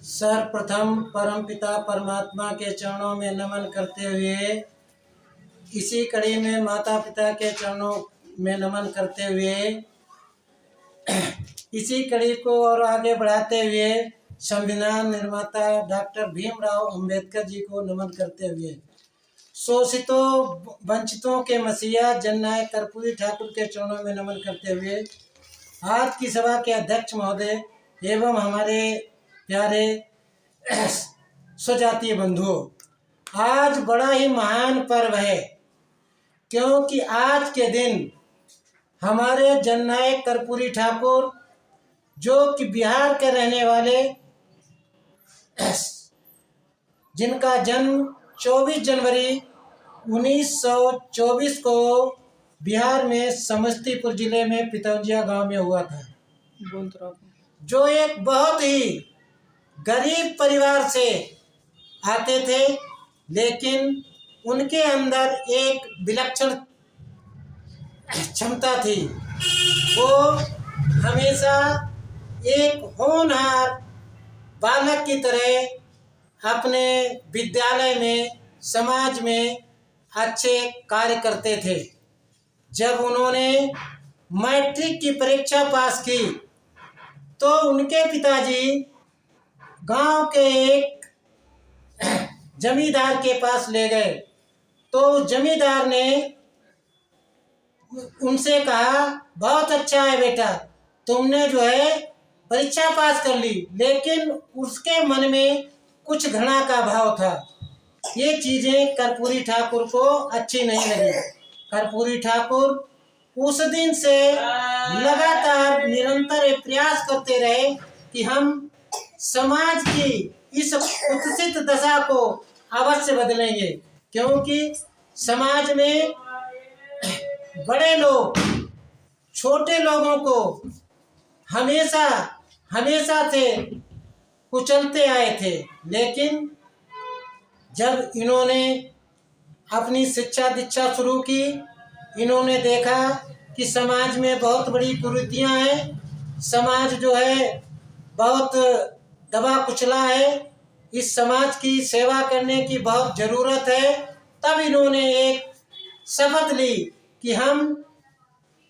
सर्वप्रथम परमपिता परमात्मा के चरणों में नमन करते हुए, इसी कड़ी में माता पिता के चरणों में नमन करते हुए, इसी कड़ी को और आगे बढ़ाते हुए संविधान निर्माता डॉक्टर भीमराव अंबेडकर जी को नमन करते हुए, शोषितों वंचितों के मसीहा जननायक कर्पूरी ठाकुर के चरणों में नमन करते हुए, आज की सभा के अध्यक्ष महोदय एवं हमारे प्यारे स्वजातीय बंधुओं, आज बड़ा ही महान पर्व है, क्योंकि आज के दिन हमारे जननायक कर्पूरी ठाकुर, जो कि बिहार के रहने वाले, जिनका जन्म 24 जनवरी 1924 को बिहार में समस्तीपुर जिले में पितौजिया गांव में हुआ था, जो एक बहुत ही गरीब परिवार से आते थे, लेकिन उनके अंदर एक विलक्षण क्षमता थी। वो हमेशा एक होनहार बालक की तरह अपने विद्यालय में, समाज में अच्छे कार्य करते थे। जब उन्होंने मैट्रिक की परीक्षा पास की तो उनके पिताजी गांव के एक जमींदार के पास ले गए, तो जमींदार ने उनसे कहा, बहुत अच्छा है बेटा, तुमने जो है परीक्षा पास कर ली, लेकिन उसके मन में कुछ घृणा का भाव था। ये चीज़ें कर्पूरी ठाकुर को अच्छी नहीं लगी। कर्पूरी ठाकुर उस दिन से लगातार निरंतर प्रयास करते रहे कि हम समाज की इस कुत्सित दशा को अवश्य बदलेंगे, क्योंकि समाज में बड़े लोग छोटे लोगों को हमेशा से कुचलते आए थे। लेकिन जब इन्होंने अपनी शिक्षा दीक्षा शुरू की, इन्होंने देखा कि समाज में बहुत बड़ी कुरीतियां हैं, समाज जो है बहुत दबा कुचला है, इस समाज की सेवा करने की बहुत ज़रूरत है। तब इन्होंने एक शपथ ली कि हम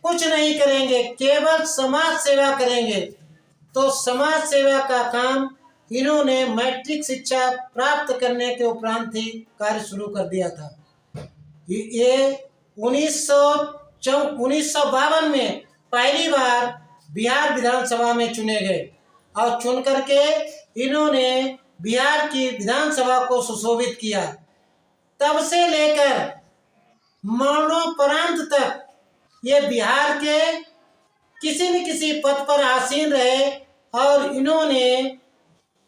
कुछ नहीं करेंगे, केवल समाज सेवा करेंगे। तो समाज सेवा का काम इन्होंने मैट्रिक शिक्षा प्राप्त करने के उपरांत ही कार्य शुरू कर दिया था। ये 1952 में पहली बार बिहार विधानसभा में चुने गए और चुन करके इन्होंने बिहार की विधानसभा को सुशोभित किया। तब से लेकर मरणोपरांत तक ये बिहार के किसी न किसी पद पर आसीन रहे और इन्होंने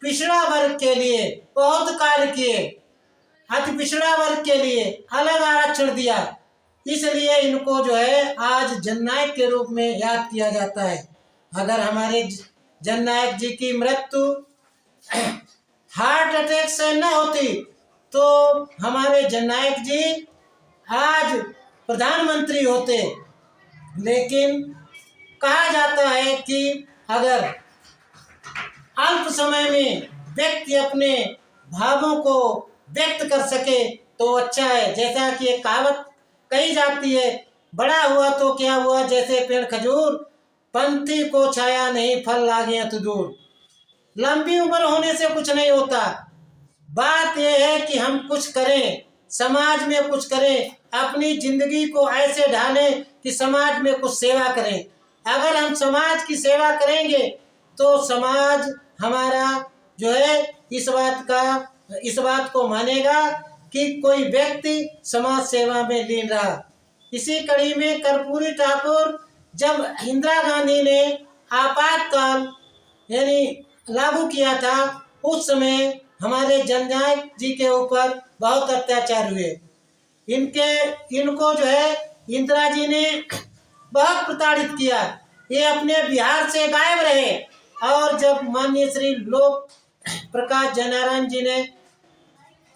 पिछड़ा वर्ग के लिए बहुत कार्य किए। अति पिछड़ा वर्ग के लिए अलग आरक्षण दिया, इसलिए इनको जो है आज जननायक के रूप में याद किया जाता है। अगर हमारे जननायक जी की मृत्यु हार्ट अटैक से न होती तो हमारे जननायक जी आज प्रधानमंत्री होते। लेकिन कहा जाता है कि अगर अल्प समय में व्यक्ति अपने भावों को व्यक्त कर सके तो अच्छा है। जैसा कि एक कहावत कही जाती है, बड़ा हुआ तो क्या हुआ, जैसे पेड़ खजूर, पंथी को छाया नहीं, फल लागे अति दूर। लंबी उम्र होने से कुछ नहीं होता, बात यह है कि हम कुछ करें, समाज में कुछ करें, अपनी जिंदगी को ऐसे ढालें कि समाज में कुछ सेवा करें। अगर हम समाज की सेवा करेंगे तो समाज हमारा जो है इस बात को मानेगा कि कोई व्यक्ति समाज सेवा में लीन रहा। इसी कड़ी में कर्पूरी ठाकुर, जब इंदिरा गांधी ने आपातकाल यानी लागू किया था, उस समय हमारे जननायक जी के ऊपर बहुत अत्याचार हुए। इनको जो है इंदिरा जी ने बहुत प्रताड़ित किया। ये अपने बिहार से गायब रहे और जब माननीय श्री लोक प्रकाश जयनारायण जी ने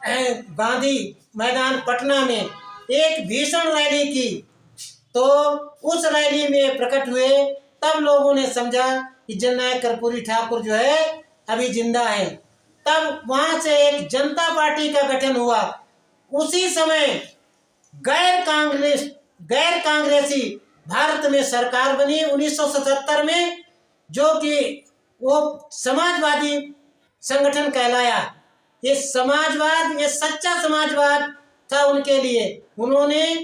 गांधी मैदान पटना में एक भीषण रैली की, तो उस रैली में प्रकट हुए, तब लोगों ने समझा कि जननायक कर्पूरी ठाकुर जो है अभी जिंदा है। तब वहां से एक जनता पार्टी का गठन हुआ। उसी समय गैर कांग्रेसी भारत में सरकार बनी 1977 में, जो कि वो समाजवादी संगठन कहलाया। ये समाजवाद, ये सच्चा समाजवाद था उनके लिए। उन्होंने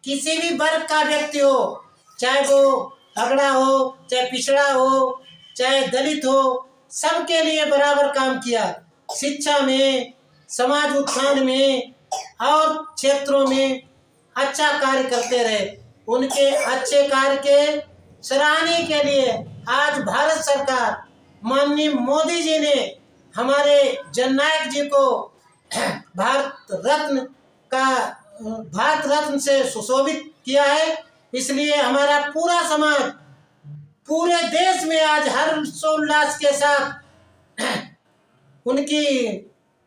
किसी भी वर्ग का व्यक्ति हो, चाहे वो अगड़ा हो, चाहे पिछड़ा हो, चाहे दलित हो, सबके लिए बराबर काम किया। शिक्षा में, समाज उत्थान में और क्षेत्रों में अच्छा कार्य करते रहे। उनके अच्छे कार्य के सराहने के लिए आज भारत सरकार, माननीय मोदी जी ने हमारे जननायक जी को भारत रत्न से सुशोभित किया है। इसलिए हमारा पूरा समाज पूरे देश में आज हर्षोल्लास के साथ उनकी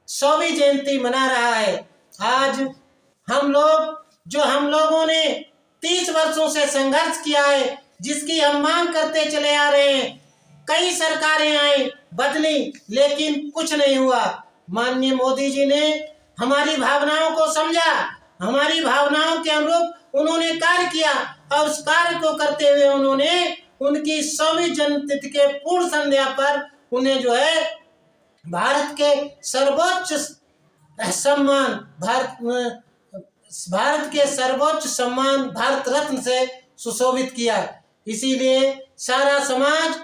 100वीं जयंती मना रहा है। आज हम लोगों ने 30 वर्षों से संघर्ष किया है, जिसकी हम मांग करते चले आ रहे हैं। कई सरकारें आई, बदली, लेकिन कुछ नहीं हुआ। माननीय मोदी जी ने हमारी भावनाओं को समझा, हमारी भावनाओं के अनुरूप उन्होंने कार्य किया और उस कार्य को करते हुए उन्होंने उनकी 100वीं जयंती के पूर्ण संध्या पर उन्हें जो है भारत के सर्वोच्च सम्मान भारत रत्न से सुशोभित किया। इसीलिए सारा समाज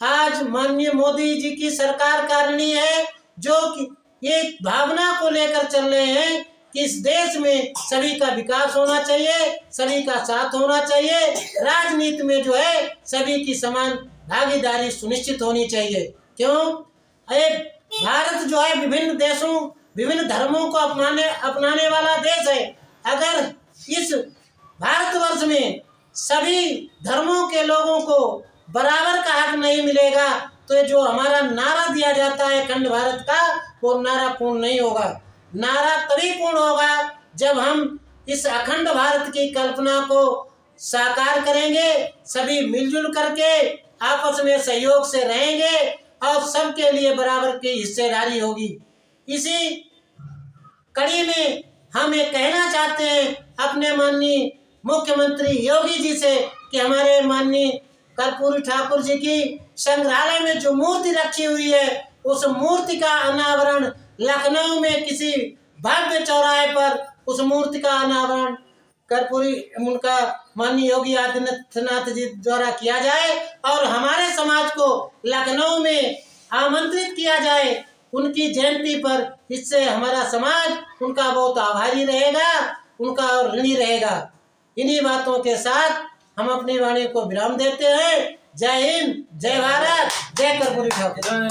आज माननीय मोदी जी की सरकार करनी है, जो कि ये भावना को लेकर चल रहे हैं कि इस देश में सभी का विकास होना चाहिए, सभी का साथ होना चाहिए, राजनीति में जो है सभी की समान भागीदारी सुनिश्चित होनी चाहिए। क्यों? भारत जो है विभिन्न देशों, विभिन्न धर्मों को अपनाने वाला देश है। अगर इस भारतवर्ष में सभी धर्मों के लोगों को बराबर का हक नहीं मिलेगा, तो जो हमारा नारा दिया जाता है अखंड भारत का, वो नारा पूर्ण नहीं होगा। नारा तभी पूर्ण होगा जब हम इस अखंड भारत की कल्पना को साकार करेंगे, सभी मिलजुल करके आपस में सहयोग से रहेंगे और सबके लिए बराबर की हिस्सेदारी होगी। इसी कड़ी में हम ये कहना चाहते हैं अपने माननीय मुख्यमंत्री योगी जी से कि हमारे माननीय कर्पूरी ठाकुर जी की संग्रहालय में जो मूर्ति रखी हुई है, उस मूर्ति का अनावरण लखनऊ में किसी भव्य चौराहे पर उस मूर्ति का अनावरण उनका माननीय योगी आदित्यनाथ जी द्वारा किया जाए और हमारे समाज को लखनऊ में आमंत्रित किया जाए उनकी जयंती पर। इससे हमारा समाज उनका बहुत आभारी रहेगा, उनका ऋणी रहेगा। इन्हीं बातों के साथ हम अपनी वाणी को विराम देते हैं। जय हिंद, जय भारत, जय कर्पूरी ठाकुर।